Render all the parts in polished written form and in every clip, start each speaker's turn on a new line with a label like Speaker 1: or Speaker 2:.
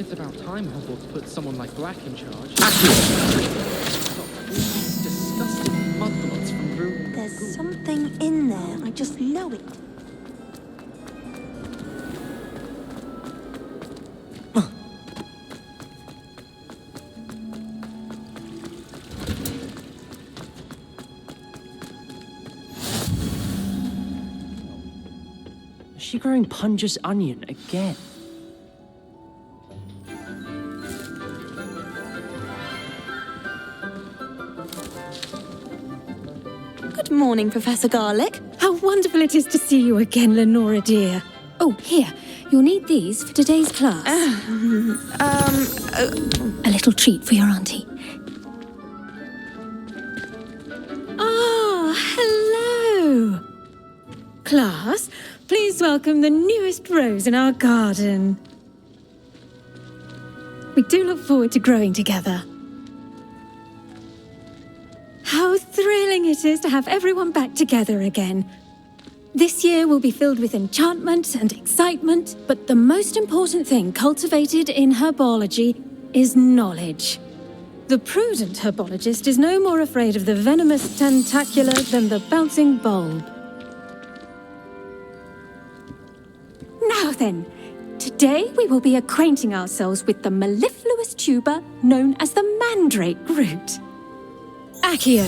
Speaker 1: it's about time Hogwarts put someone like Black in charge. Stop all these disgusting muglots from ruining the
Speaker 2: There's
Speaker 1: school.
Speaker 2: something in there. I just know it.
Speaker 3: Is she growing Punja's onion again?
Speaker 2: Good morning, Professor Garlick.
Speaker 4: How wonderful it is to see you again, Lenora dear. Oh, here, you'll need these for today's class. A little treat for your auntie. Ah, hello. Class, please welcome the newest rose in our garden. We do look forward to growing together. How thrilling it is to have everyone back together again. This year will be filled with enchantment and excitement, but the most important thing cultivated in herbology is knowledge. The prudent herbologist is no more afraid of the venomous tentacular than the bouncing bulb. Now then, today we will be acquainting ourselves with the mellifluous tuber known as the mandrake root. Accio.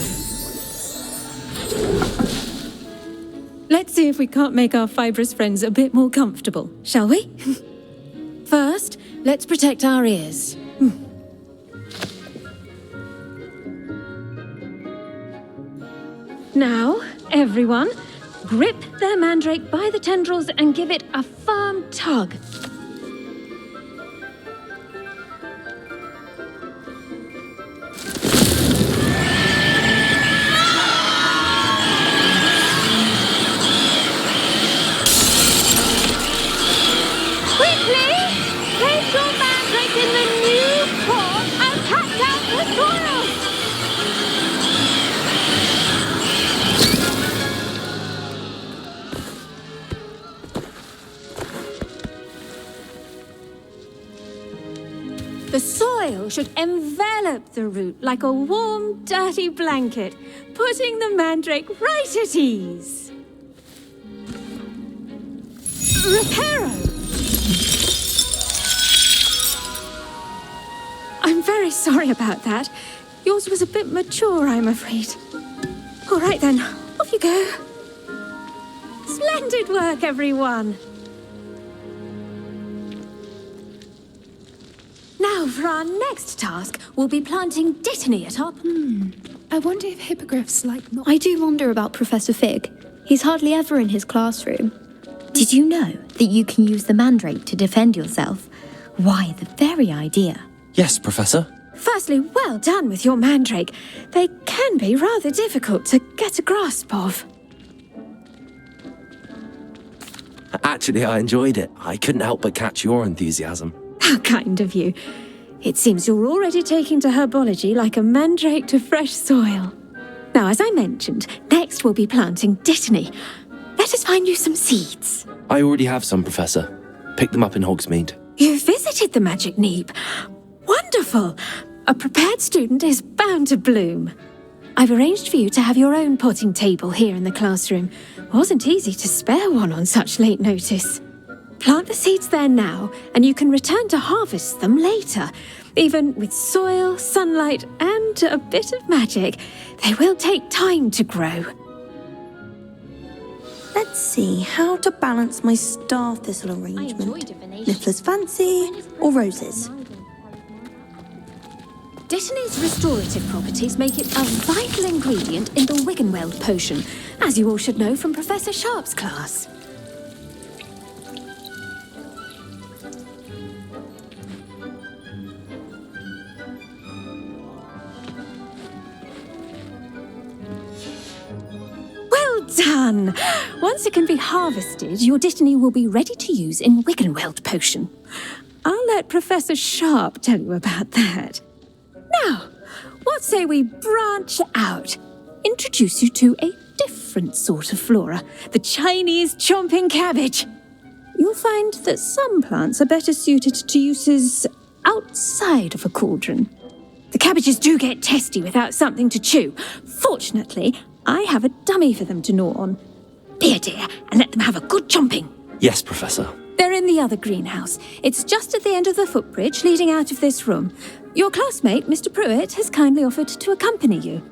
Speaker 4: Let's see if we can't make our fibrous friends a bit more comfortable, shall we? First, let's protect our ears. Now, everyone, grip their mandrake by the tendrils and give it a firm tug.
Speaker 5: Place your mandrake in the new pot and cut out the soil!
Speaker 4: The soil should envelop the root like a warm, dirty blanket, putting the mandrake right at ease. Reparo! I'm very sorry about that. Yours was a bit mature, I'm afraid. All right then, off you go. Splendid work, everyone. Now, for our next task, we'll be planting Dittany at our...
Speaker 6: I wonder if hippogriffs like not...
Speaker 7: I do wonder about Professor Fig. He's hardly ever in his classroom. Did you know that you can use the mandrake to defend yourself? Why, the very idea.
Speaker 3: Yes, Professor.
Speaker 4: Firstly, well done with your mandrake. They can be rather difficult to get a grasp of.
Speaker 3: Actually, I enjoyed it. I couldn't help but catch your enthusiasm.
Speaker 4: How kind of you. It seems you're already taking to herbology like a mandrake to fresh soil. Now, as I mentioned, next we'll be planting Dittany. Let us find you some seeds.
Speaker 3: I already have some, Professor. Picked them up in Hogsmeade.
Speaker 4: You visited the Magic Neep. Wonderful! A prepared student is bound to bloom. I've arranged for you to have your own potting table here in the classroom. Wasn't easy to spare one on such late notice. Plant the seeds there now, and you can return to harvest them later. Even with soil, sunlight, and a bit of magic, they will take time to grow.
Speaker 2: Let's see how to balance my star thistle arrangement. Niffler's fancy or roses?
Speaker 4: Dittany's restorative properties make it a vital ingredient in the Wiggenweld potion, as you all should know from Professor Sharp's class. Well done! Once it can be harvested, your Dittany will be ready to use in Wiggenweld potion. I'll let Professor Sharp tell you about that. Now, what say we branch out? Introduce you to a different sort of flora, the Chinese chomping cabbage. You'll find that some plants are better suited to uses outside of a cauldron. The cabbages do get testy without something to chew. Fortunately, I have a dummy for them to gnaw on. Be a dear and let them have a good chomping.
Speaker 3: Yes, Professor.
Speaker 4: They're in the other greenhouse. It's just at the end of the footbridge leading out of this room. Your classmate, Mr. Pruitt, has kindly offered to accompany you.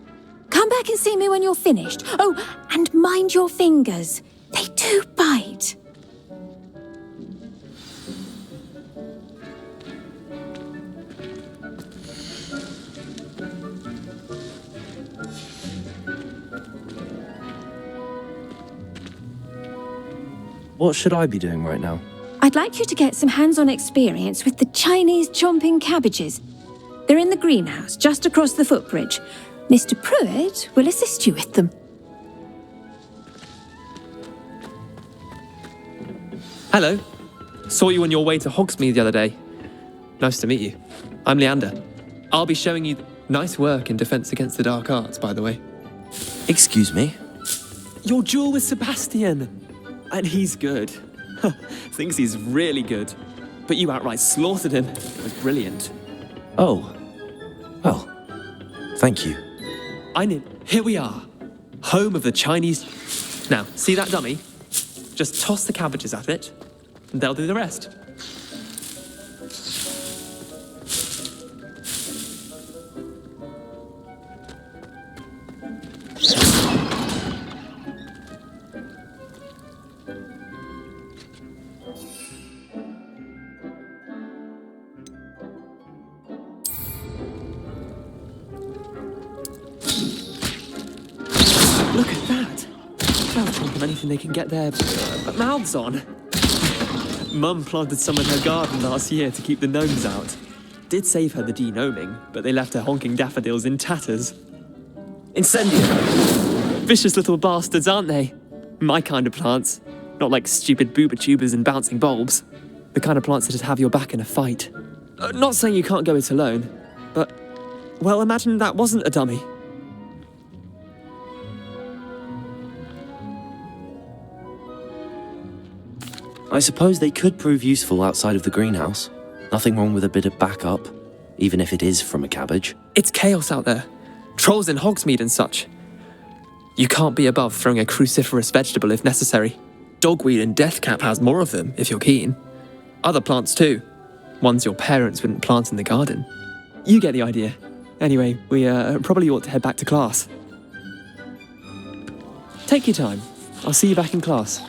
Speaker 4: Come back and see me when you're finished. Oh, and mind your fingers. They do bite.
Speaker 3: What should I be doing right now?
Speaker 4: I'd like you to get some hands-on experience with the Chinese chomping cabbages. They're in the greenhouse, just across the footbridge. Mr. Pruitt will assist you with them.
Speaker 1: Hello. Saw you on your way to Hogsmeade the other day. Nice to meet you. I'm Leander. I'll be showing you nice work in Defense Against the Dark Arts, by the way.
Speaker 3: Excuse me?
Speaker 1: Your duel with Sebastian. And he's good. Thinks he's really good. But you outright slaughtered him. It was brilliant.
Speaker 3: Oh. Well, thank you.
Speaker 1: Here we are. Home of the Chinese... Now, see that dummy? Just toss the cabbages at it, and they'll do the rest. Look at that! They'll chomp on anything they can get their mouths on. Mum planted some in her garden last year to keep the gnomes out. Did save her the de-gnoming, but they left her honking daffodils in tatters. Incendio! Vicious little bastards, aren't they? My kind of plants. Not like stupid booba tubers and bouncing bulbs. The kind of plants that'd have your back in a fight. Not saying you can't go it alone, but... Well, imagine that wasn't a dummy.
Speaker 3: I suppose they could prove useful outside of the greenhouse. Nothing wrong with a bit of backup, even if it is from a cabbage.
Speaker 1: It's chaos out there. Trolls in Hogsmeade and such. You can't be above throwing a cruciferous vegetable if necessary. Dogweed and deathcap has more of them, if you're keen. Other plants too. Ones your parents wouldn't plant in the garden. You get the idea. Anyway, we probably ought to head back to class. Take your time. I'll see you back in class.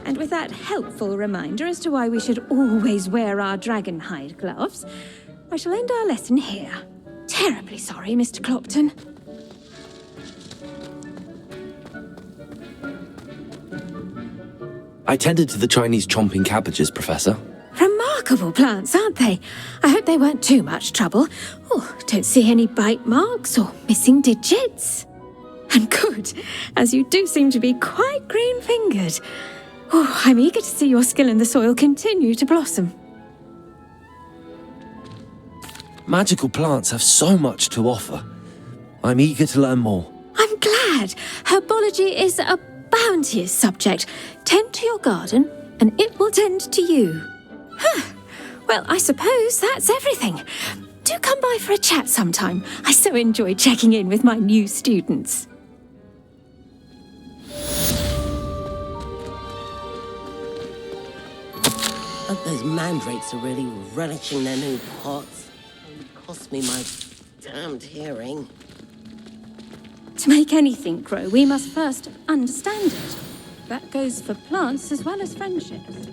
Speaker 4: And with that helpful reminder as to why we should always wear our dragon hide gloves, I shall end our lesson here. Terribly sorry, Mr. Clopton.
Speaker 3: I tended to the Chinese chomping cabbages, Professor.
Speaker 4: Remarkable plants, aren't they? I hope they weren't too much trouble. Oh, don't see any bite marks or missing digits. And good, as you do seem to be quite green-fingered. Oh, I'm eager to see your skill in the soil continue to blossom.
Speaker 3: Magical plants have so much to offer. I'm eager to learn more.
Speaker 4: I'm glad. Herbology is a bounteous subject. Tend to your garden, and it will tend to you. Well, I suppose that's everything. Do come by for a chat sometime. I so enjoy checking in with my new students.
Speaker 8: Those mandrakes are really relishing their new pots. It cost me my damned hearing.
Speaker 4: To make anything grow, we must first understand it. That goes for plants as well as friendships.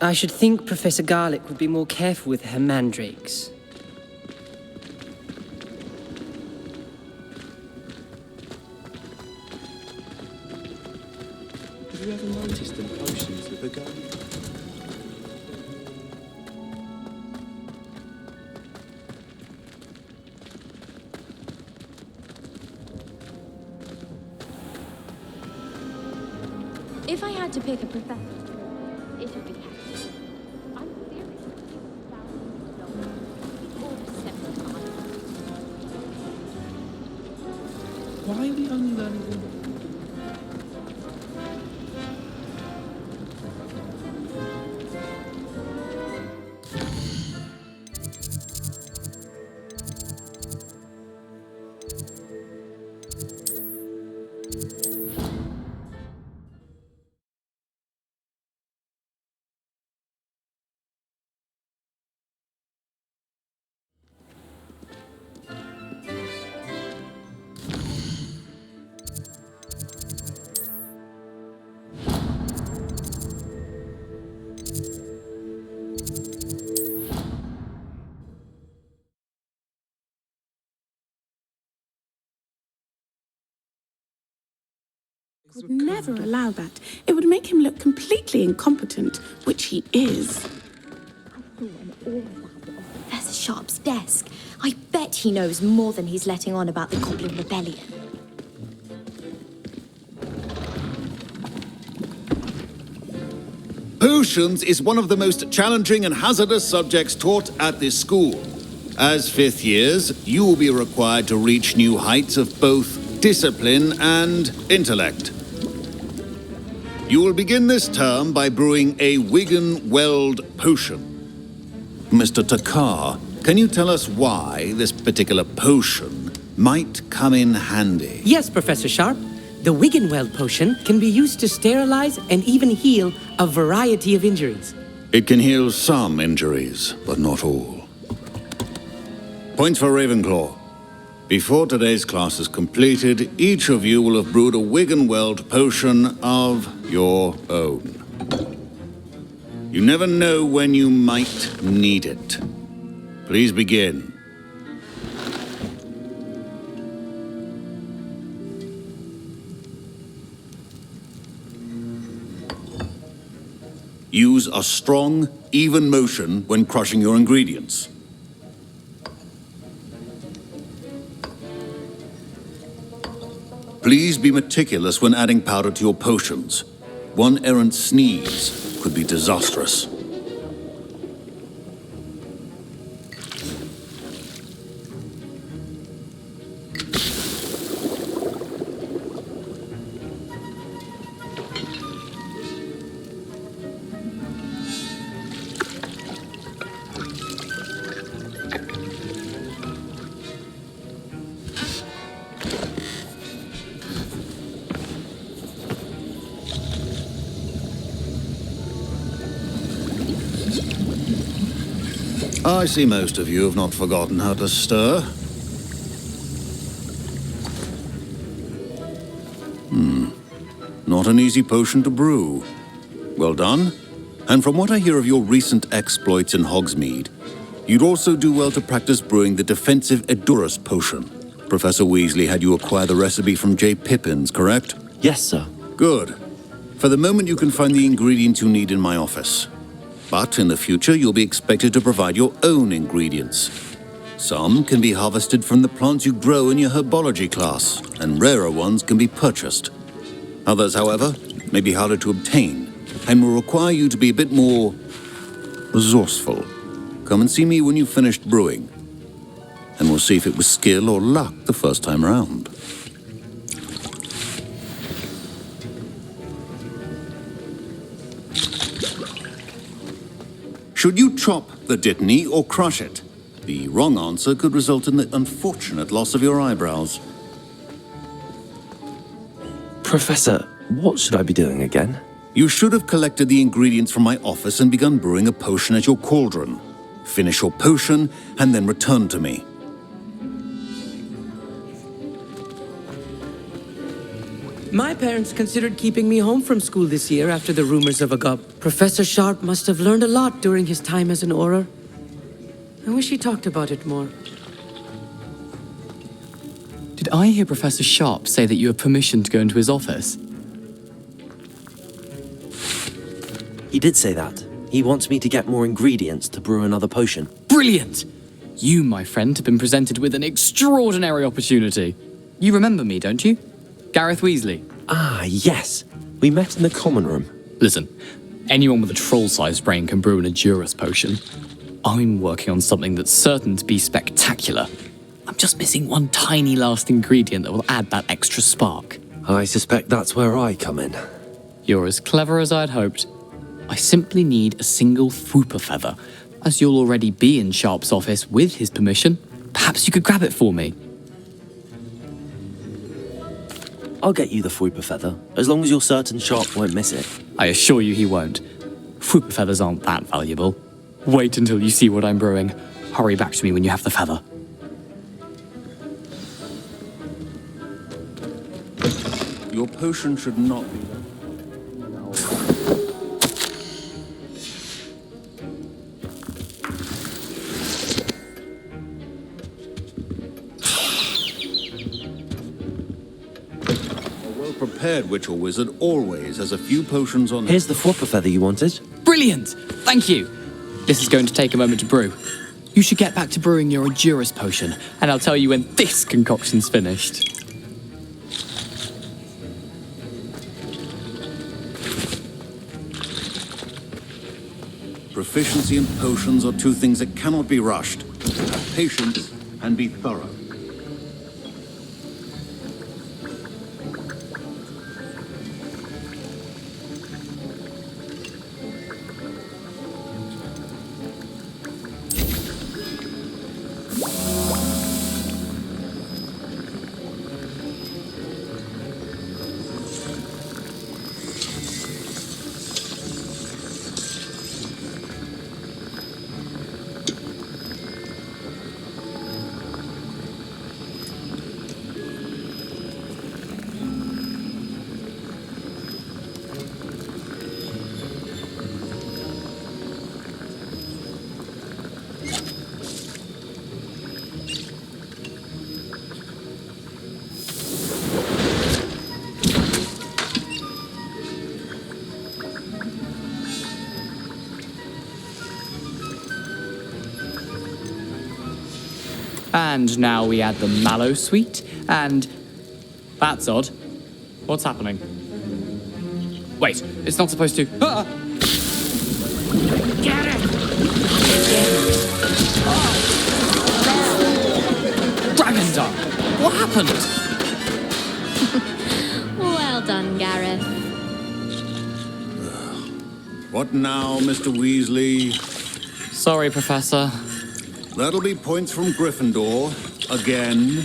Speaker 9: I should think Professor Garlick would be more careful with her mandrakes.
Speaker 3: Have you ever noticed in potions that the guy...
Speaker 5: If I had to pick a professor, it would be Headless. I'm serious.
Speaker 3: Why are we only learning all...
Speaker 10: Would never allow that. It would make him look completely incompetent, which he is.
Speaker 7: Professor Sharp's desk. I bet he knows more than he's letting on about the Goblin Rebellion.
Speaker 11: Potions is one of the most challenging and hazardous subjects taught at this school. As fifth years, you will be required to reach new heights of both discipline and intellect. You will begin this term by brewing a Wigan-Weld potion. Mr. Takar, can you tell us why this particular potion might come in handy?
Speaker 9: Yes, Professor Sharp. The Wigan-Weld potion can be used to sterilize and even heal a variety of injuries.
Speaker 11: It can heal some injuries, but not all. Points for Ravenclaw. Before today's class is completed, each of you will have brewed a Wigan-Weld potion of your own. You never know when you might need it. Please begin. Use a strong, even motion when crushing your ingredients. Please be meticulous when adding powder to your potions. One errant sneeze could be disastrous. I see most of you have not forgotten how to stir. Not an easy potion to brew. Well done. And from what I hear of your recent exploits in Hogsmeade, you'd also do well to practice brewing the defensive Edurus potion. Professor Weasley had you acquire the recipe from J. Pippins, correct?
Speaker 3: Yes, sir.
Speaker 11: Good. For the moment, you can find the ingredients you need in my office. But in the future, you'll be expected to provide your own ingredients. Some can be harvested from the plants you grow in your herbology class, and rarer ones can be purchased. Others, however, may be harder to obtain, and will require you to be a bit more resourceful. Come and see me when you've finished brewing, and we'll see if it was skill or luck the first time around. Should you chop the Dittany or crush it? The wrong answer could result in the unfortunate loss of your eyebrows.
Speaker 3: Professor, what should I be doing again?
Speaker 11: You should have collected the ingredients from my office and begun brewing a potion at your cauldron. Finish your potion and then return to me.
Speaker 9: My parents considered keeping me home from school this year after the rumors of a gob. Professor Sharp must have learned a lot during his time as an Auror. I wish he talked about it more.
Speaker 12: Did I hear Professor Sharp say that you have permission to go into his office?
Speaker 3: He did say that. He wants me to get more ingredients to brew another potion.
Speaker 12: Brilliant! You, my friend, have been presented with an extraordinary opportunity. You remember me, don't you? Gareth Weasley.
Speaker 3: Ah, yes. We met in the common room.
Speaker 12: Listen, anyone with a troll-sized brain can brew an Edurus potion. I'm working on something that's certain to be spectacular. I'm just missing one tiny last ingredient that will add that extra spark.
Speaker 3: I suspect that's where I come in.
Speaker 12: You're as clever as I'd hoped. I simply need a single Fwooper feather. As you'll already be in Sharp's office with his permission, perhaps you could grab it for me.
Speaker 3: I'll get you the Fwooper feather, as long as you're certain Sharp won't miss it.
Speaker 12: I assure you he won't. Fwooper feathers aren't that valuable. Wait until you see what I'm brewing. Hurry back to me when you have the feather.
Speaker 11: Your potion should not be... Prepared witch or wizard always has a few potions on...
Speaker 3: Here's the Fwooper feather you wanted.
Speaker 12: Brilliant! Thank you! This is going to take a moment to brew. You should get back to brewing your Edurus potion, and I'll tell you when this concoction's finished.
Speaker 11: Proficiency in potions are two things that cannot be rushed. Have patience and be thorough.
Speaker 12: And now we add the mallow sweet, and... That's odd. What's happening? Wait, it's not supposed to... Ah!
Speaker 9: Get it!
Speaker 12: Dragon Dunk! What happened?
Speaker 5: Well done, Gareth.
Speaker 11: What now, Mr. Weasley?
Speaker 12: Sorry, Professor.
Speaker 11: That'll be points from Gryffindor. Again.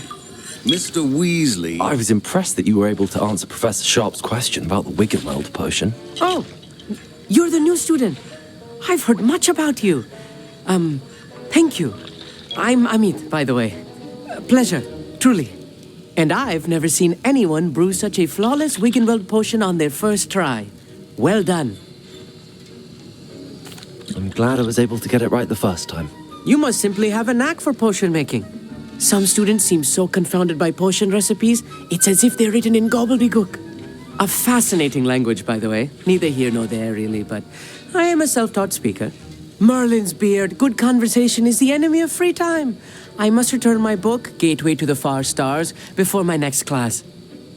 Speaker 11: Mr. Weasley.
Speaker 3: I was impressed that you were able to answer Professor Sharp's question about the Wiggenweld potion.
Speaker 9: Oh, you're the new student. I've heard much about you. Thank you. I'm Amit, by the way. Pleasure, truly. And I've never seen anyone brew such a flawless Wiggenweld potion on their first try. Well done.
Speaker 3: I'm glad I was able to get it right the first time.
Speaker 9: You must simply have a knack for potion making. Some students seem so confounded by potion recipes, it's as if they're written in gobbledygook. A fascinating language, by the way. Neither here nor there, really, but I am a self-taught speaker. Merlin's beard, good conversation is the enemy of free time. I must return my book, Gateway to the Far Stars, before my next class.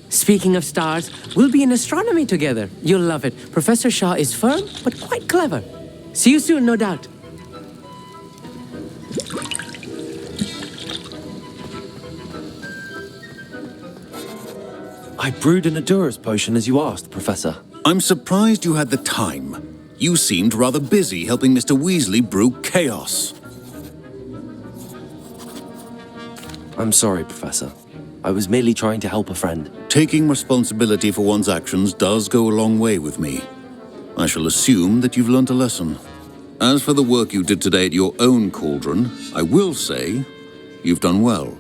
Speaker 9: Speaking of stars, we'll be in astronomy together. You'll love it. Professor Shaw is firm, but quite clever. See you soon, no doubt.
Speaker 3: I brewed an Edurus potion as you asked, Professor.
Speaker 11: I'm surprised you had the time. You seemed rather busy helping Mr. Weasley brew chaos.
Speaker 3: I'm sorry, Professor. I was merely trying to help a friend.
Speaker 11: Taking responsibility for one's actions does go a long way with me. I shall assume that you've learnt a lesson. As for the work you did today at your own cauldron, I will say you've done well.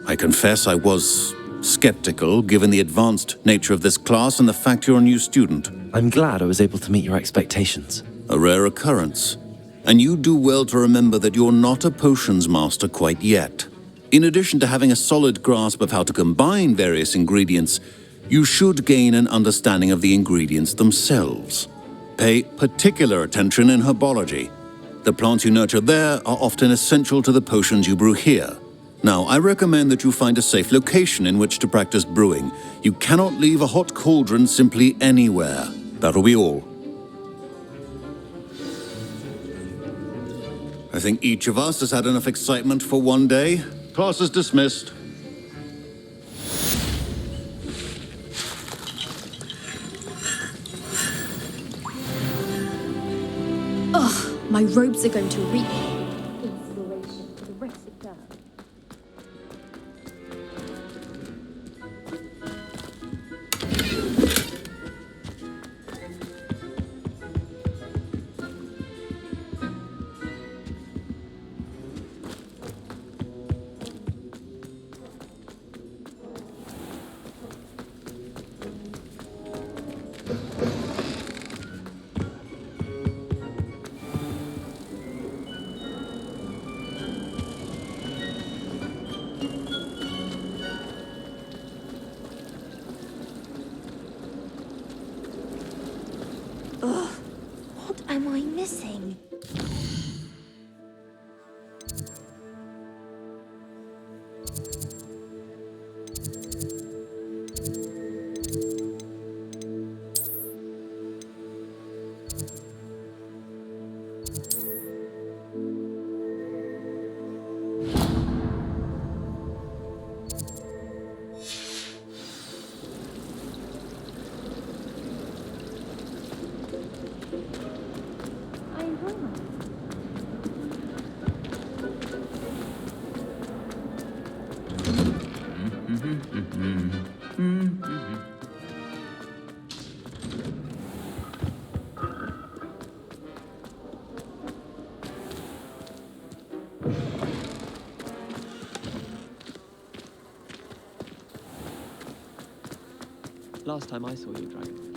Speaker 11: I confess I was skeptical given the advanced nature of this class and the fact you're a new student.
Speaker 3: I'm glad I was able to meet your expectations.
Speaker 11: A rare occurrence. And you do well to remember that you're not a potions master quite yet. In addition to having a solid grasp of how to combine various ingredients, you should gain an understanding of the ingredients themselves. Pay particular attention in herbology. The plants you nurture there are often essential to the potions you brew here. Now, I recommend that you find a safe location in which to practice brewing. You cannot leave a hot cauldron simply anywhere. That'll be all. I think each of us has had enough excitement for one day. Class is dismissed.
Speaker 7: Ugh, my robes are going to reek. Inspiration for the rest of the term.
Speaker 2: Ugh, what am I missing?
Speaker 1: Last time I saw you, Dragon.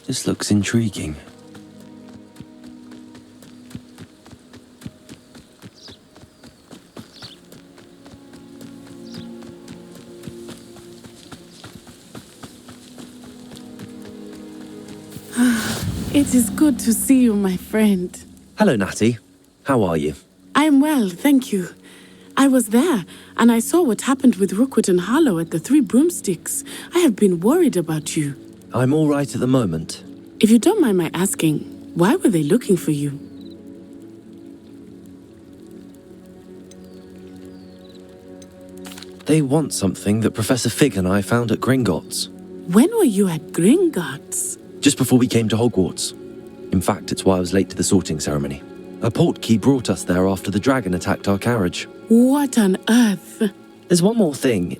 Speaker 3: This looks intriguing.
Speaker 10: It is good to see you, my friend.
Speaker 3: Hello, Natty. How are you?
Speaker 10: I am well, thank you. I was there, and I saw what happened with Rookwood and Harlow at the Three Broomsticks. I have been worried about you.
Speaker 3: I'm all right at the moment.
Speaker 10: If you don't mind my asking, why were they looking for you?
Speaker 3: They want something that Professor Fig and I found at Gringotts.
Speaker 10: When were you at Gringotts?
Speaker 3: Just before we came to Hogwarts. In fact, it's why I was late to the sorting ceremony. A portkey brought us there after the dragon attacked our carriage.
Speaker 10: What on earth?
Speaker 3: There's one more thing.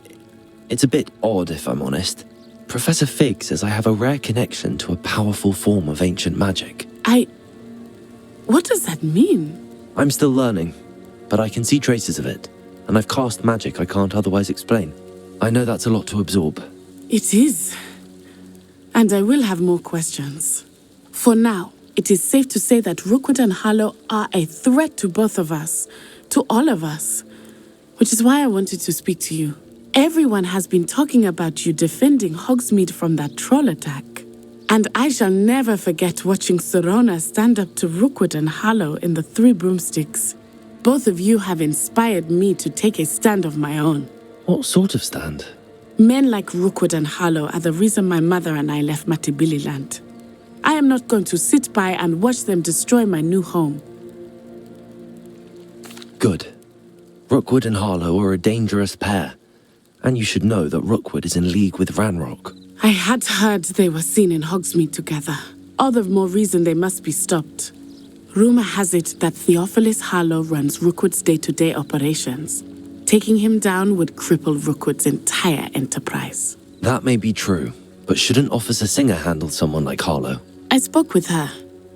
Speaker 3: It's a bit odd, if I'm honest. Professor Fig says I have a rare connection to a powerful form of ancient magic.
Speaker 10: What does that mean?
Speaker 3: I'm still learning, but I can see traces of it, and I've cast magic I can't otherwise explain. I know that's a lot to absorb.
Speaker 10: It is. And I will have more questions. For now, it is safe to say that Rookwood and Harlow are a threat to both of us, to all of us, which is why I wanted to speak to you. Everyone has been talking about you defending Hogsmeade from that troll attack. And I shall never forget watching Sorona stand up to Rookwood and Harlow in the Three Broomsticks. Both of you have inspired me to take a stand of my own.
Speaker 3: What sort of stand?
Speaker 10: Men like Rookwood and Harlow are the reason my mother and I left Matibililand. I am not going to sit by and watch them destroy my new home.
Speaker 3: Good. Rookwood and Harlow are a dangerous pair. And you should know that Rookwood is in league with Ranrock.
Speaker 10: I had heard they were seen in Hogsmeade together. All the more reason they must be stopped. Rumor has it that Theophilus Harlow runs Rookwood's day-to-day operations. Taking him down would cripple Rookwood's entire enterprise.
Speaker 3: That may be true, but shouldn't Officer Singer handle someone like Harlow?
Speaker 10: I spoke with her.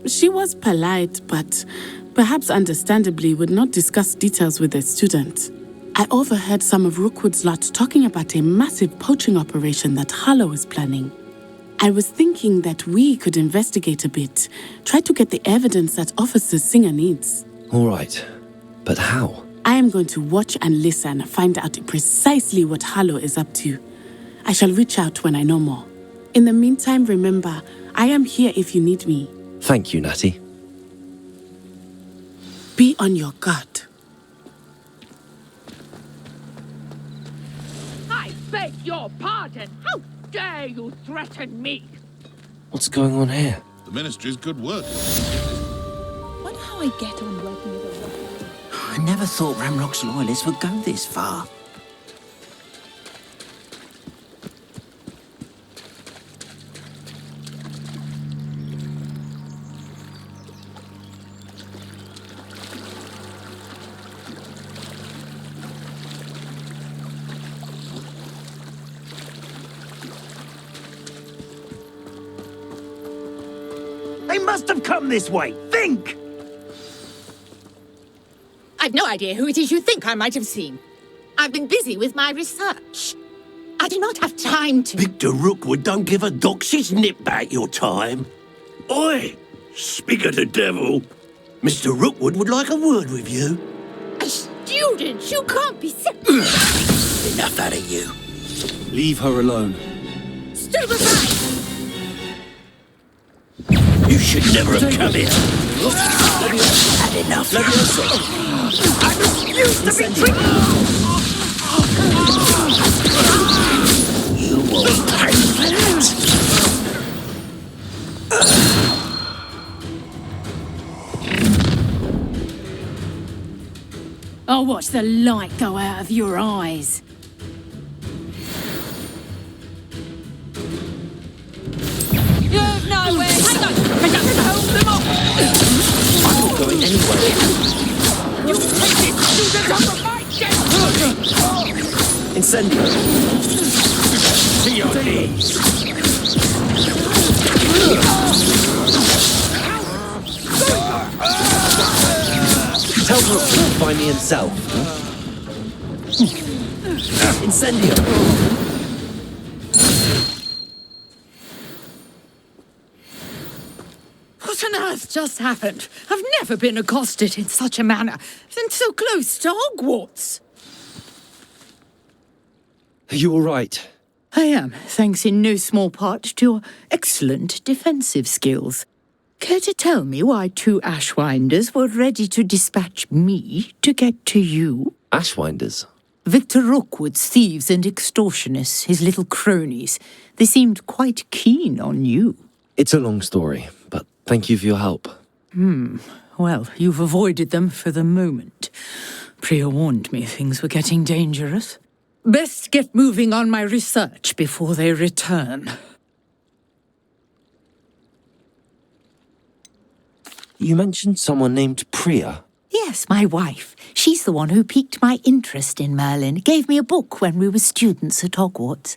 Speaker 10: She was polite, but perhaps understandably would not discuss details with a student. I overheard some of Rookwood's lot talking about a massive poaching operation that Harlow is planning. I was thinking that we could investigate a bit, try to get the evidence that Officer Singer needs.
Speaker 3: All right, but how?
Speaker 10: I am going to watch and listen, find out precisely what Harlow is up to. I shall reach out when I know more. In the meantime, remember, I am here if you need me.
Speaker 3: Thank you, Natty.
Speaker 10: Be on your guard.
Speaker 13: I beg your pardon. How dare you threaten me?
Speaker 3: What's going on here?
Speaker 11: The Ministry's good work.
Speaker 6: Wonder how I get on working with a
Speaker 14: I never thought Ramrock's loyalists would go this far.
Speaker 15: They must have come this way. Think!
Speaker 13: I've no idea who it is you think I might have seen. I've been busy with my research. I do not have time to...
Speaker 15: Victor Rookwood don't give a doxy's nip back your time. Oi! Speak of the devil. Mr. Rookwood would like a word with you.
Speaker 13: A student? You can't be...
Speaker 15: Enough out of you.
Speaker 3: Leave her alone.
Speaker 13: Still aside!
Speaker 15: You should never have come here. Had enough.
Speaker 13: I refuse to be treated!
Speaker 15: You won't pay for that.
Speaker 16: I'll watch the light go out of your eyes.
Speaker 13: You've nowhere to go! Hold them off!
Speaker 3: I'm not going anywhere.
Speaker 13: You take it! Students off of my desk!
Speaker 3: Incendio!
Speaker 15: To your knees.
Speaker 3: Tell Rook to find me himself. Incendio!
Speaker 13: What on earth just happened? I've never been accosted in such a manner, and so close to Hogwarts.
Speaker 3: Are you all right?
Speaker 13: I am, thanks in no small part to your excellent defensive skills.
Speaker 17: Care to tell me why 2 Ashwinders were ready to dispatch me to get to you?
Speaker 3: Ashwinders?
Speaker 17: Victor Rookwood's thieves and extortionists, his little cronies. They seemed quite keen on you.
Speaker 3: It's a long story, but thank you for your help.
Speaker 17: Well, you've avoided them for the moment. Priya warned me things were getting dangerous. Best get moving on my research before they return.
Speaker 3: You mentioned someone named Priya.
Speaker 17: Yes, my wife. She's the one who piqued my interest in Merlin. Gave me a book when we were students at Hogwarts.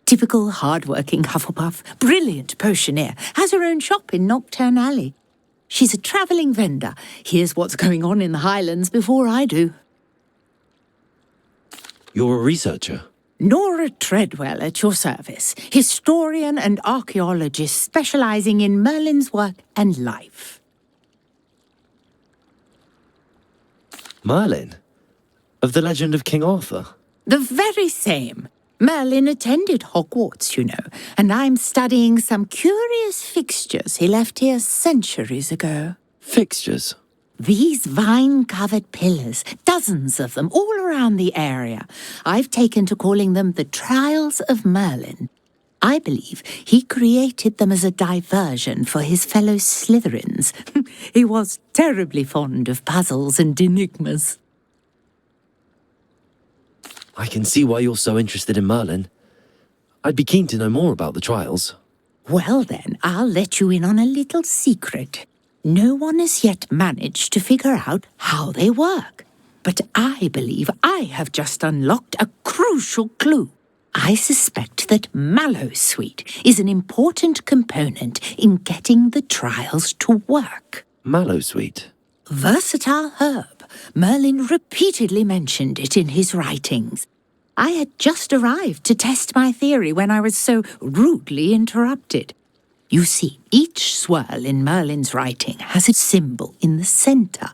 Speaker 17: Typical hard-working Hufflepuff, brilliant potioneer, has her own shop in Nocturne Alley. She's a travelling vendor. Hears what's going on in the Highlands before I do.
Speaker 3: You're a researcher?
Speaker 17: Nora Treadwell at your service. Historian and archaeologist specialising in Merlin's work and life.
Speaker 3: Merlin? Of the legend of King Arthur?
Speaker 17: The very same. Merlin attended Hogwarts, you know, and I'm studying some curious fixtures he left here centuries ago.
Speaker 3: Fixtures?
Speaker 17: These vine-covered pillars, dozens of them, all around the area. I've taken to calling them the Trials of Merlin. I believe he created them as a diversion for his fellow Slytherins. He was terribly fond of puzzles and enigmas.
Speaker 3: I can see why you're so interested in Merlin. I'd be keen to know more about the trials.
Speaker 17: Well then, I'll let you in on a little secret. No one has yet managed to figure out how they work. But I believe I have just unlocked a crucial clue. I suspect that Mallowsweet is an important component in getting the trials to work.
Speaker 3: Mallowsweet?
Speaker 17: Versatile herb. Merlin repeatedly mentioned it in his writings. I had just arrived to test my theory when I was so rudely interrupted. You see, each swirl in Merlin's writing has a symbol in the centre.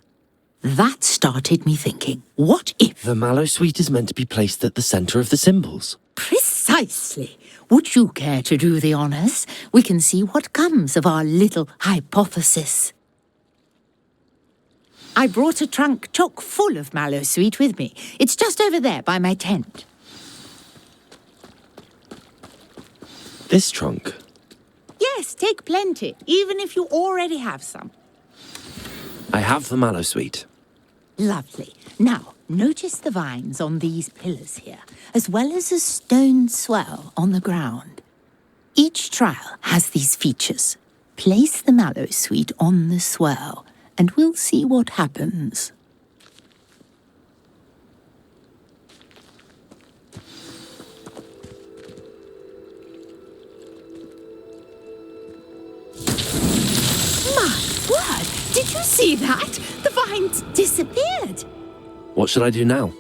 Speaker 17: That started me thinking, what if...
Speaker 3: The Mallowsweet is meant to be placed at the centre of the symbols.
Speaker 17: Precisely. Would you care to do the honours? We can see what comes of our little hypothesis. I brought a trunk chock full of Mallowsweet with me. It's just over there by my tent.
Speaker 3: This trunk?
Speaker 17: Yes, take plenty, even if you already have some.
Speaker 3: I have the Mallowsweet.
Speaker 17: Lovely. Now, notice the vines on these pillars here, as well as a stone swirl on the ground. Each trial has these features. Place the Mallowsweet on the swirl, and we'll see what happens. My word! Did you see that? The vines disappeared.
Speaker 3: What should I do now?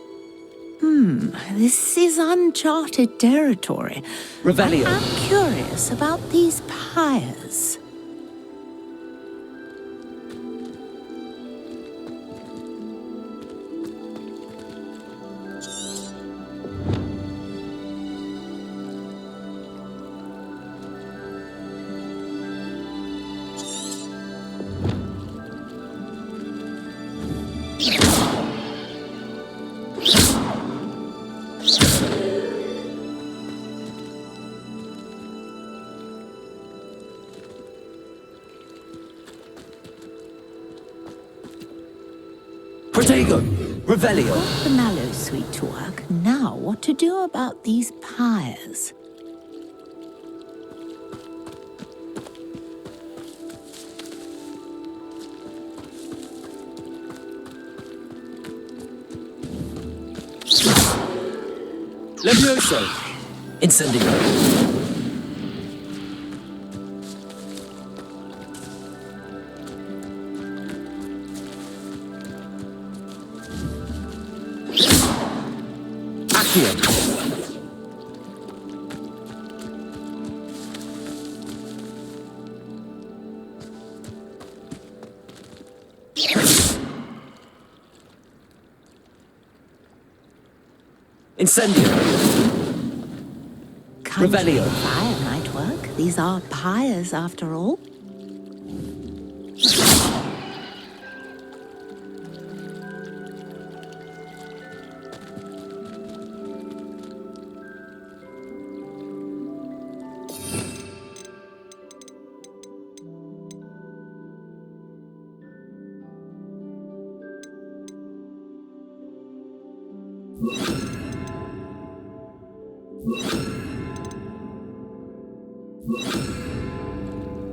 Speaker 17: This is uncharted territory.
Speaker 3: Revelio.
Speaker 17: I am curious about these pyres.
Speaker 3: Protego! Revelio!
Speaker 17: Got the Mallowsweet to work. Now, what to do about these pyres?
Speaker 3: Levioso! Incendio! Accio! Incendio!
Speaker 17: Kind
Speaker 3: Revelio.
Speaker 17: of fire might work. These are pyres, after all.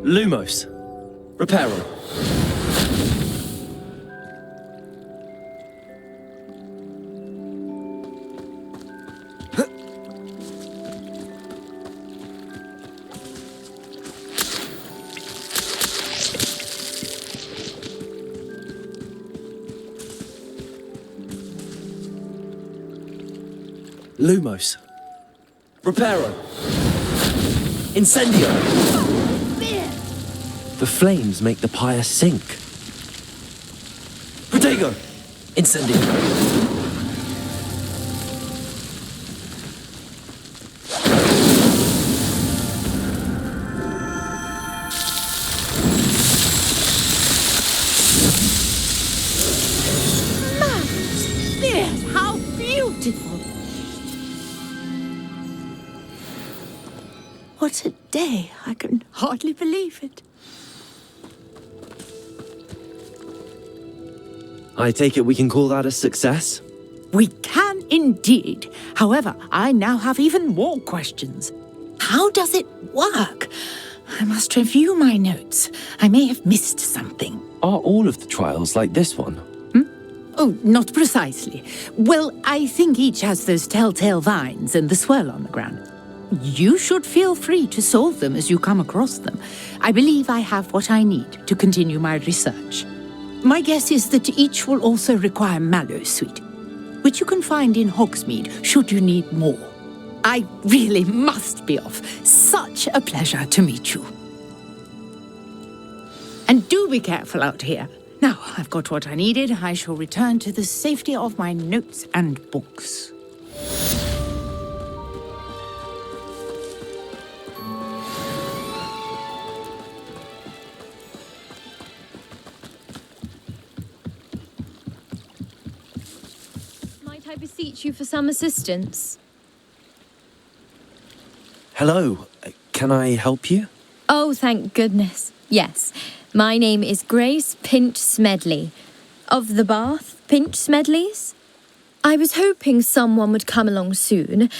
Speaker 3: Lumos. Reparo. Lumos. Reparo. Incendio. The flames make the pyre sink. Protego. Incendio.
Speaker 17: There's how beautiful! What a day! I can hardly believe it.
Speaker 3: I take it we can call that a success?
Speaker 17: We can indeed. However, I now have even more questions. How does it work? I must review my notes. I may have missed something.
Speaker 3: Are all of the trials like this one?
Speaker 17: Oh, not precisely. Well, I think each has those telltale vines and the swirl on the ground. You should feel free to solve them as you come across them. I believe I have what I need to continue my research. My guess is that each will also require mallow sweet, which you can find in Hogsmeade should you need more. I really must be off. Such a pleasure to meet you. And do be careful out here. Now, I've got what I needed. I shall return to the safety of my notes and books.
Speaker 5: Might I beseech you for some assistance?
Speaker 3: Hello. Can I help you?
Speaker 5: Oh, thank goodness. Yes. My name is Grace Pinch Smedley, of the Bath Pinch Smedleys. I was hoping someone would come along soon.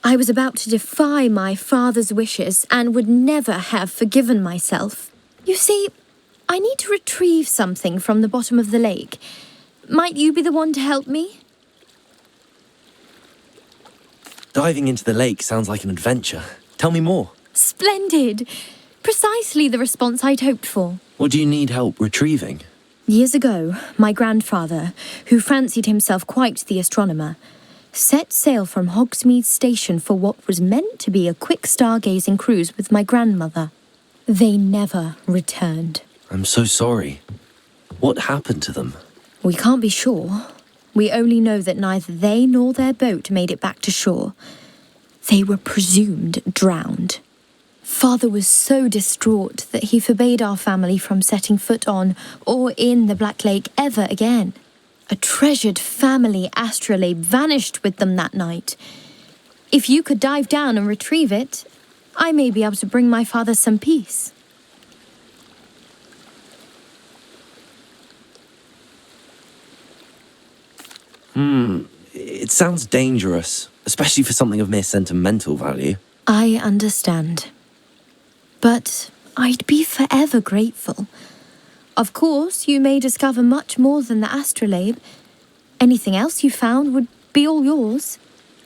Speaker 5: I was about to defy my father's wishes and would never have forgiven myself. You see, I need to retrieve something from the bottom of the lake. Might you be the one to help me?
Speaker 3: Diving into the lake sounds like an adventure. Tell me more.
Speaker 5: Splendid! Precisely the response I'd hoped for.
Speaker 3: What do you need help retrieving?
Speaker 5: Years ago, my grandfather, who fancied himself quite the astronomer, set sail from Hogsmeade Station for what was meant to be a quick stargazing cruise with my grandmother. They never returned.
Speaker 3: I'm so sorry. What happened to them?
Speaker 5: We can't be sure. We only know that neither they nor their boat made it back to shore. They were presumed drowned. Father was so distraught that he forbade our family from setting foot on or in the Black Lake ever again. A treasured family astrolabe vanished with them that night. If you could dive down and retrieve it, I may be able to bring my father some peace.
Speaker 3: It sounds dangerous, especially for something of mere sentimental value.
Speaker 5: I understand. But I'd be forever grateful. Of course, you may discover much more than the astrolabe. Anything else you found would be all yours.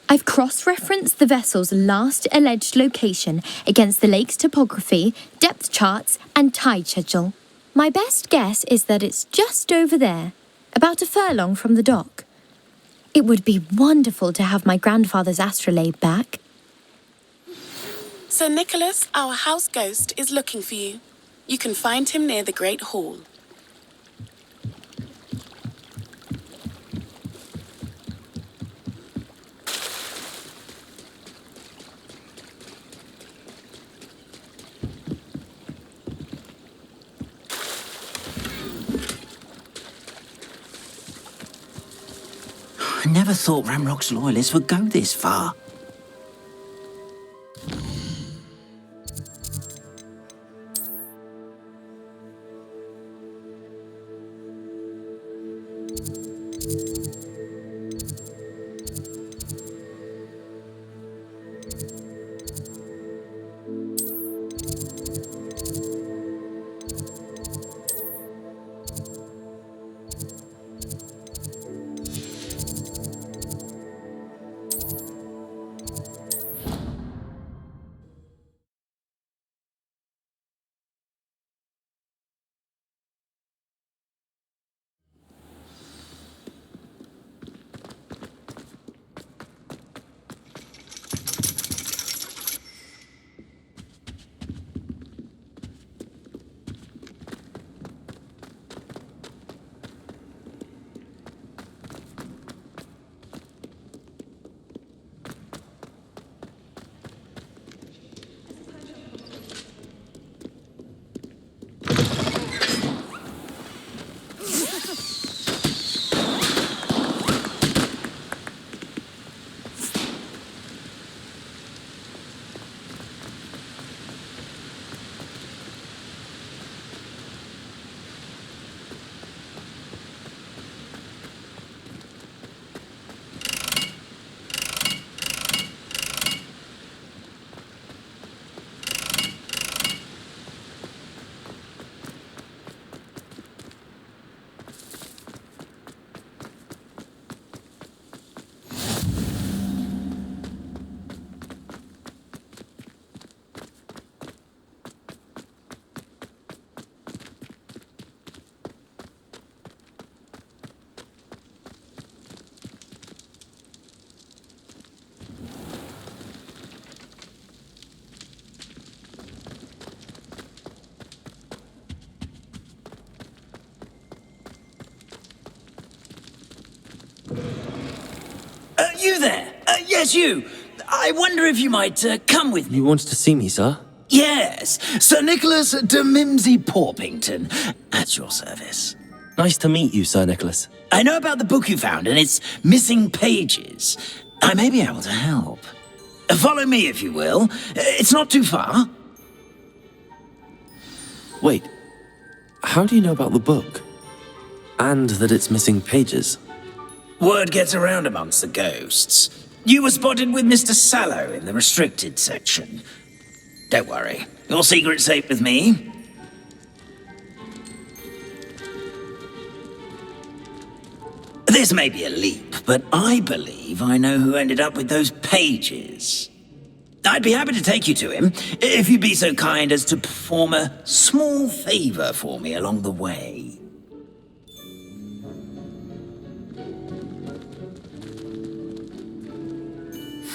Speaker 5: I've cross-referenced the vessel's last alleged location against the lake's topography, depth charts, and tide schedule. My best guess is that it's just over there, about a furlong from the dock. It would be wonderful to have my grandfather's astrolabe back.
Speaker 10: Sir Nicholas, our house ghost, is looking for you. You can find him near the Great Hall.
Speaker 14: I never thought Ramrock's loyalists would go this far. You there? Yes, you. I wonder if you might come with me.
Speaker 3: You wanted to see me, sir?
Speaker 14: Yes, Sir Nicholas de Mimsy Porpington, at your service.
Speaker 3: Nice to meet you, Sir Nicholas.
Speaker 14: I know about the book you found and its missing pages. I may be able to help. Follow me, if you will. It's not too far.
Speaker 3: Wait, how do you know about the book? And that it's missing pages?
Speaker 14: Word gets around amongst the ghosts. You were spotted with Mr. Sallow in the restricted section. Don't worry, your secret's safe with me. This may be a leap, but I believe I know who ended up with those pages. I'd be happy to take you to him, if you'd be so kind as to perform a small favor for me along the way.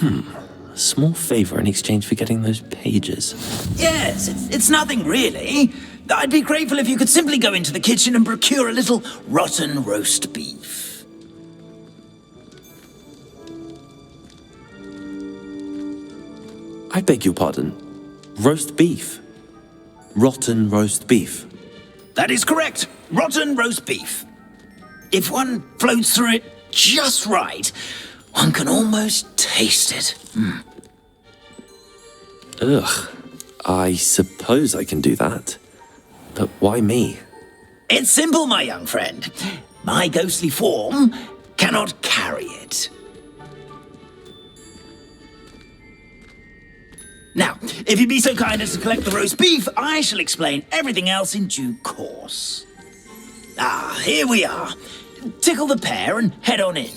Speaker 3: A small favor in exchange for getting those pages.
Speaker 14: Yes, it's nothing really. I'd be grateful if you could simply go into the kitchen and procure a little rotten roast beef.
Speaker 3: I beg your pardon. Roast beef. Rotten roast beef.
Speaker 14: That is correct. Rotten roast beef. If one floats through it just right, one can almost taste it.
Speaker 3: Ugh. I suppose I can do that. But why me?
Speaker 14: It's simple, my young friend. My ghostly form cannot carry it. Now, if you'd be so kind as to collect the roast beef, I shall explain everything else in due course. Ah, here we are. Tickle the pear and head on in.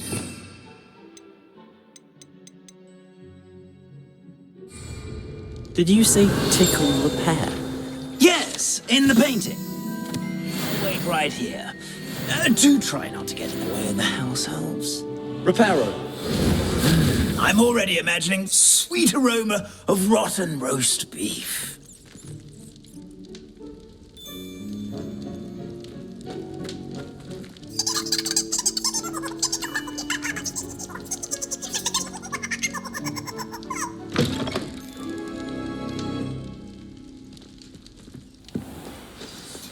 Speaker 3: Did you say tickle the pear?
Speaker 14: Yes, in the painting. Wait right here. Do try not to get in the way of the house elves.
Speaker 15: Reparo.
Speaker 14: I'm already imagining sweet aroma of rotten roast beef.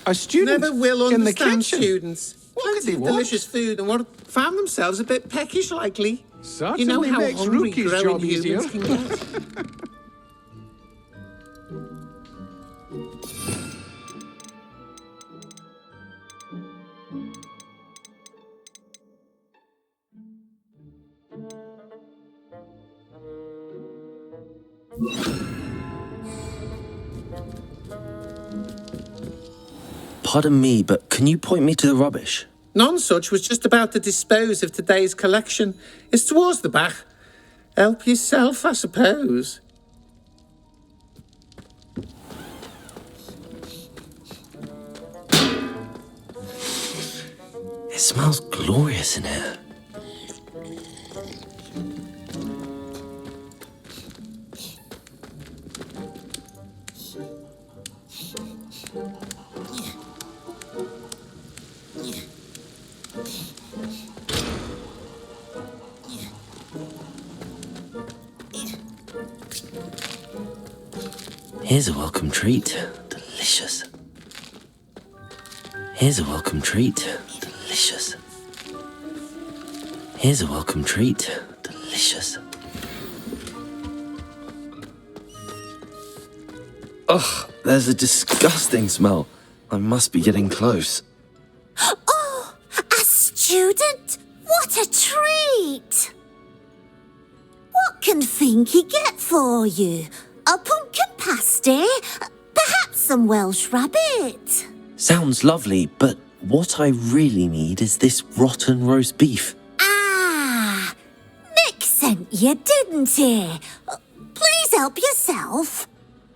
Speaker 18: A student
Speaker 19: Never will
Speaker 18: in the
Speaker 19: understand
Speaker 18: kitchen.
Speaker 19: students. Plenty of delicious food and what found themselves a bit peckish likely.
Speaker 18: Certainly
Speaker 19: You know how
Speaker 18: makes
Speaker 19: hungry
Speaker 18: Rookie's
Speaker 19: growing
Speaker 18: job
Speaker 19: humans
Speaker 18: easier.
Speaker 19: can get.
Speaker 3: Pardon me, but can you point me to the rubbish?
Speaker 19: Nonsuch was just about to dispose of today's collection. It's towards the back. Help yourself, I suppose.
Speaker 3: It smells glorious in here. Here's a welcome treat. Delicious. Here's a welcome treat. delicious. Here's a welcome treat. Delicious. Ugh, there's a disgusting smell. I must be getting close.
Speaker 18: Oh, a student? What a treat! What can Finky get for you? A pumpkin pasty? Perhaps some Welsh rabbit?
Speaker 3: Sounds lovely, but what I really need is this rotten roast beef.
Speaker 18: Ah, Nick sent you, didn't he? Please help yourself.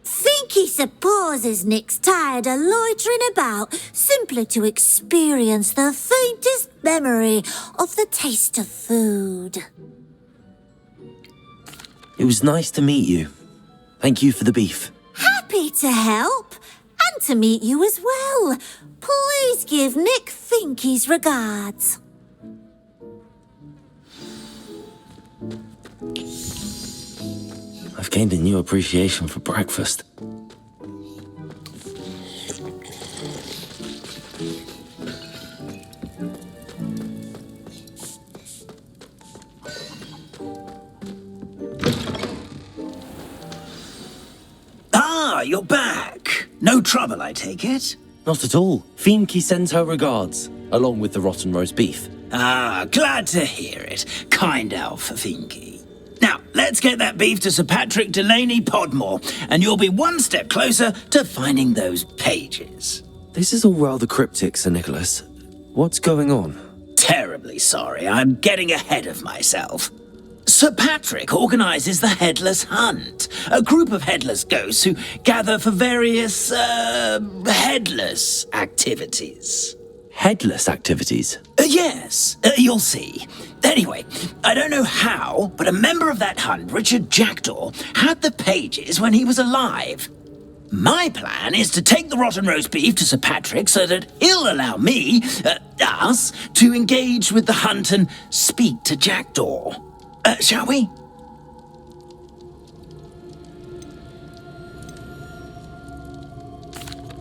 Speaker 18: Finky supposes Nick's tired of loitering about simply to experience the faintest memory of the taste of food.
Speaker 3: It was nice to meet you. Thank you for the beef.
Speaker 18: Happy to help, and to meet you as well. Please give Nick Finky's regards.
Speaker 3: I've gained a new appreciation for breakfast.
Speaker 14: Ah, you're back. No trouble, I take it?
Speaker 3: Not at all. Finky sends her regards, along with the rotten roast beef.
Speaker 14: Ah, glad to hear it. Kind elf, Finky. Now, let's get that beef to Sir Patrick Delaney Podmore, and you'll be one step closer to finding those pages.
Speaker 3: This is all rather cryptic, Sir Nicholas. What's going on?
Speaker 14: Terribly sorry, I'm getting ahead of myself. Sir Patrick organises the Headless Hunt, a group of headless ghosts who gather for various, headless activities.
Speaker 3: Headless activities?
Speaker 14: Yes, you'll see. Anyway, I don't know how, but a member of that hunt, Richard Jackdaw, had the pages when he was alive. My plan is to take the rotten roast beef to Sir Patrick so that he'll allow me, us, to engage with the hunt and speak to Jackdaw. Shall we?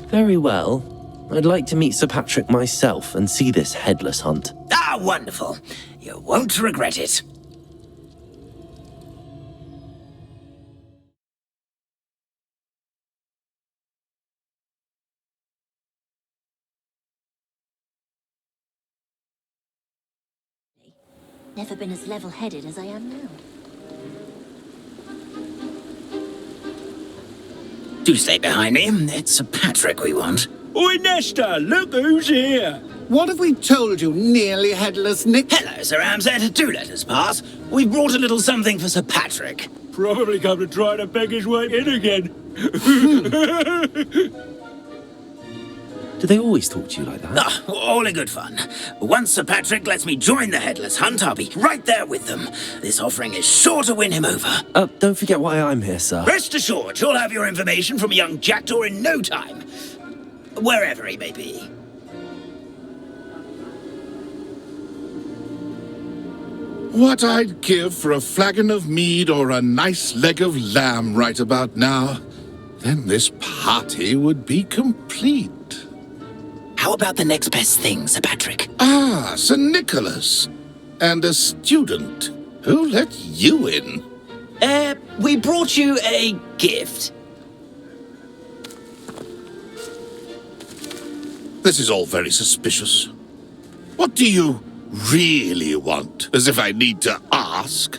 Speaker 3: Very well. I'd like to meet Sir Patrick myself and see this headless hunt.
Speaker 14: Ah, wonderful. You won't regret it.
Speaker 18: Never been as level-headed as I am now.
Speaker 14: Do stay behind me. It's Sir Patrick we want.
Speaker 15: Oi, Nesta, look who's here.
Speaker 19: What have we told you, nearly headless Nick?
Speaker 14: Hello, Sir Ramsett. Do let us pass. We've brought a little something for Sir Patrick.
Speaker 15: Probably come to try to beg his way in again.
Speaker 3: Do they always talk to you like that?
Speaker 14: Ah, all in good fun. Once Sir Patrick lets me join the Headless Hunt, I'll be right there with them. This offering is sure to win him over.
Speaker 3: Don't forget why I'm here, sir.
Speaker 14: Rest assured, you'll have your information from young Jackdaw in no time. Wherever he may be.
Speaker 20: What I'd give for a flagon of mead or a nice leg of lamb right about now. Then this party would be complete.
Speaker 14: How about the next best thing, Sir Patrick?
Speaker 20: Ah, Sir Nicholas. And a student. Who let you in?
Speaker 14: We brought you a gift.
Speaker 20: This is all very suspicious. What do you really want? As if I need to ask.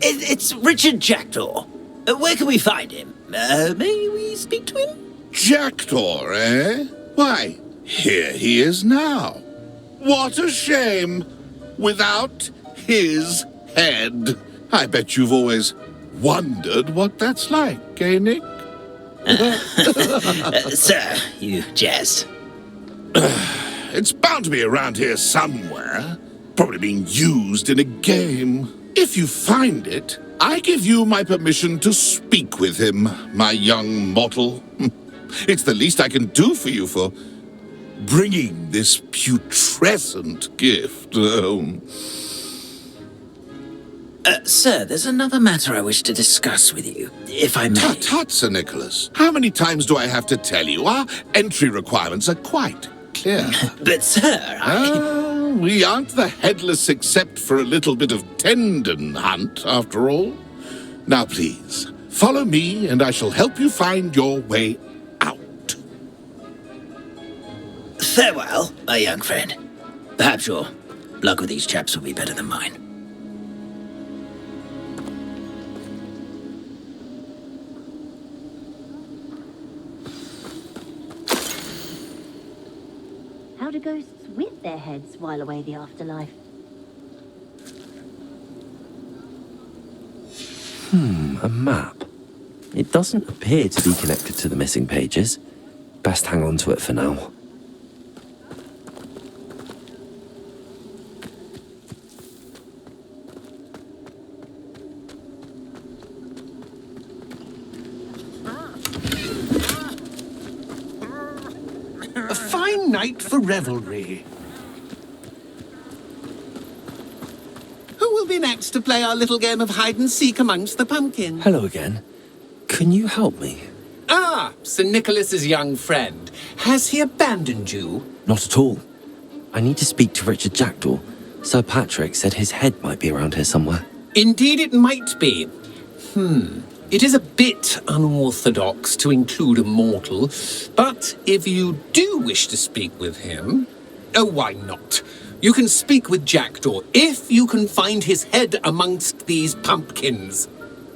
Speaker 14: It's Richard Jackdaw. Where can we find him? May we speak to him?
Speaker 20: Jackdaw, eh? Why, here he is now. What a shame. Without his head. I bet you've always wondered what that's like, eh, Nick?
Speaker 14: Sir, you jest.
Speaker 20: It's bound to be around here somewhere. Probably being used in a game. If you find it, I give you my permission to speak with him, my young mortal. It's the least I can do for you for bringing this putrescent gift home.
Speaker 14: Sir, there's another matter I wish to discuss with you, if I may.
Speaker 20: Tut, Sir Nicholas. How many times do I have to tell you? Our entry requirements are quite here.
Speaker 14: But, sir,
Speaker 20: we aren't the Headless except for a little bit of tendon hunt, after all. Now, please, follow me, and I shall help you find your way out.
Speaker 14: Farewell, my young friend. Perhaps your luck with these chaps will be better than mine.
Speaker 21: How do ghosts with their heads while away the afterlife?
Speaker 3: A map. It doesn't appear to be connected to the missing pages. Best hang on to it for now.
Speaker 15: A fine night for revelry. Who will be next to play our little game of hide-and-seek amongst the pumpkins?
Speaker 3: Hello again. Can you help me?
Speaker 15: Ah, Sir Nicholas's young friend. Has he abandoned you?
Speaker 3: Not at all. I need to speak to Richard Jackdaw. Sir Patrick said his head might be around here somewhere.
Speaker 15: Indeed it might be. It is a bit unorthodox to include a mortal, but if you do wish to speak with him, oh, why not? You can speak with Jackdaw if you can find his head amongst these pumpkins.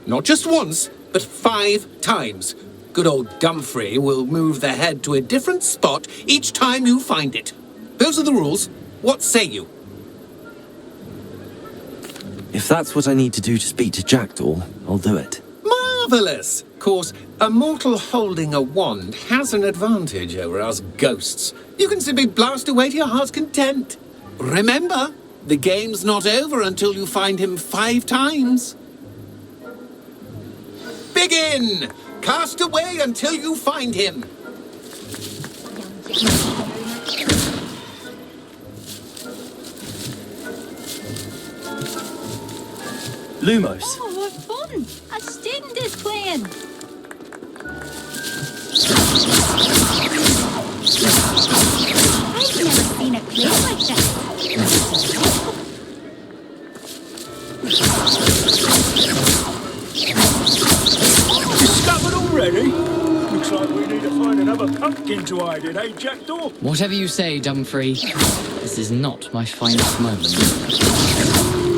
Speaker 15: Not just once, but 5 times. Good old Dumfrey will move the head to a different spot each time you find it. Those are the rules. What say you?
Speaker 3: If that's what I need to do to speak to Jackdaw, I'll do it.
Speaker 15: Marvellous! Of course, a mortal holding a wand has an advantage over us ghosts. You can simply blast away to your heart's content. Remember, the game's not over until you find him 5 times. Begin! Cast away until you find him.
Speaker 3: Lumos.
Speaker 21: Oh, what fun! A student is playing. I've never seen it play like that.
Speaker 22: Discovered already? Looks like we need to find another pumpkin to hide in, eh, Jackdaw?
Speaker 12: Whatever you say, Dumfrey. This is not my finest moment.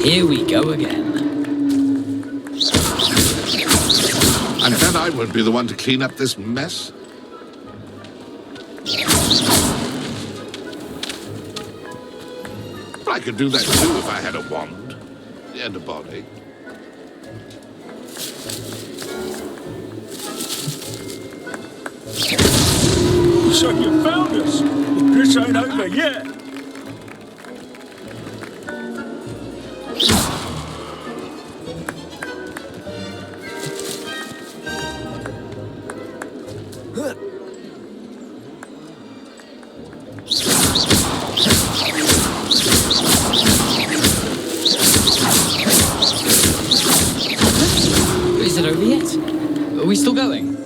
Speaker 12: Here we go again.
Speaker 20: I'm glad I won't be the one to clean up this mess. I could do that too if I had a wand and a body.
Speaker 22: So you found us. This ain't over yet.
Speaker 12: Is it over yet? Are we still going?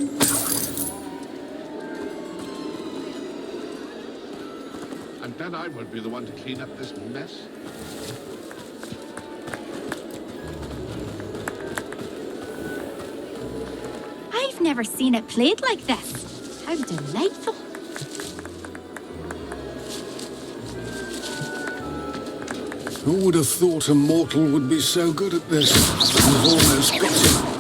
Speaker 20: I'm glad I won't be the one to clean up this mess.
Speaker 21: I've never seen it played like this. How delightful.
Speaker 23: Who would have thought a mortal would be so good at this? We've almost got him.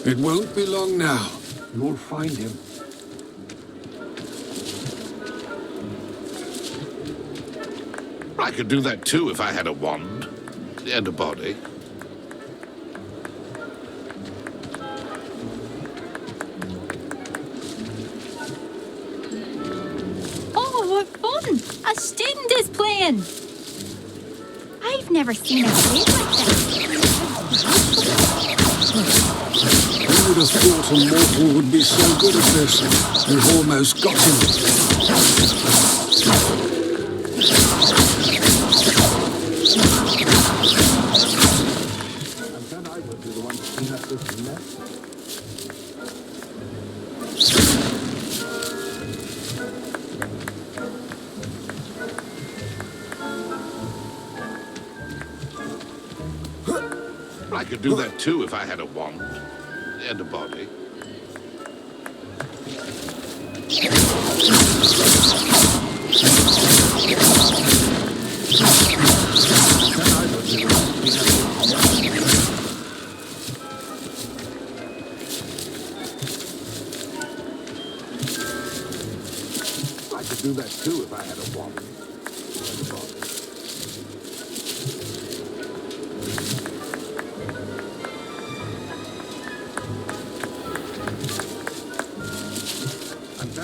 Speaker 23: It won't be long now. You'll find him.
Speaker 20: I could do that too if I had a wand and a body.
Speaker 21: Oh, what fun! A student is playing. I've never seen it played like that.
Speaker 23: Who would have thought a mortal would be so good at this? We've almost got him.
Speaker 20: I could do that too if I had a wand and a body. I could do that too if I had a wand and a body.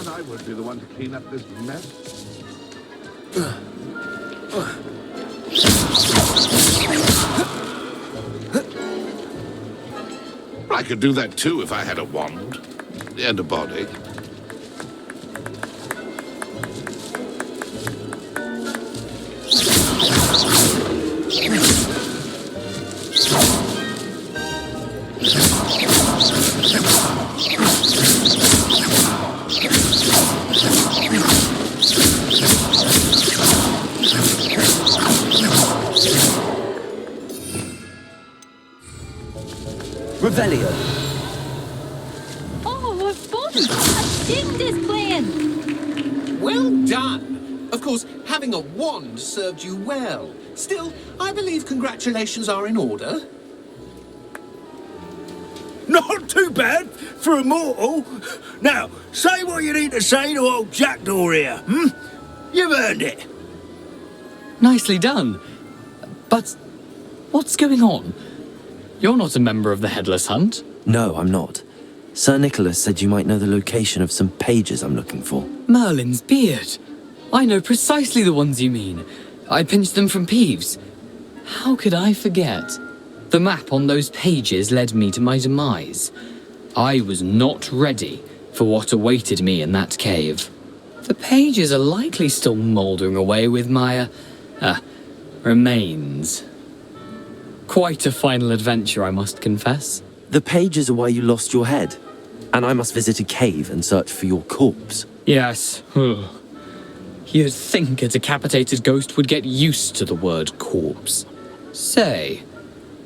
Speaker 20: I would be the one to clean up this mess. I could do that too if I had a wand and a body.
Speaker 3: Revelio.
Speaker 21: Oh, what fun! A ding is playing!
Speaker 15: Well done! Of course, having a wand served you well. Still, I believe congratulations are in order.
Speaker 22: Not too bad for a mortal. Now, say what you need to say to old Jackdaw here, hmm? You've earned it.
Speaker 12: Nicely done. But what's going on? You're not a member of the Headless Hunt?
Speaker 3: No, I'm not. Sir Nicholas said you might know the location of some pages I'm looking for.
Speaker 12: Merlin's beard. I know precisely the ones you mean. I pinched them from Peeves. How could I forget? The map on those pages led me to my demise. I was not ready for what awaited me in that cave. The pages are likely still mouldering away with my, remains. Quite a final adventure, I must confess.
Speaker 3: The pages are why you lost your head, and I must visit a cave and search for your corpse.
Speaker 12: Yes. You'd think a decapitated ghost would get used to the word corpse. Say,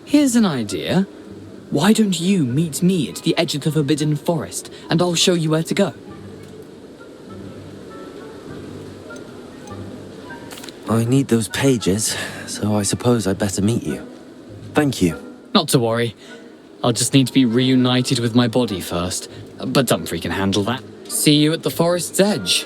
Speaker 12: here's an idea. Why don't you meet me at the edge of the Forbidden Forest, and I'll show you where to go?
Speaker 3: I need those pages, so I suppose I'd better meet you. Thank you.
Speaker 12: Not to worry. I'll just need to be reunited with my body first. But Dumfries can handle that. See you at the forest's edge.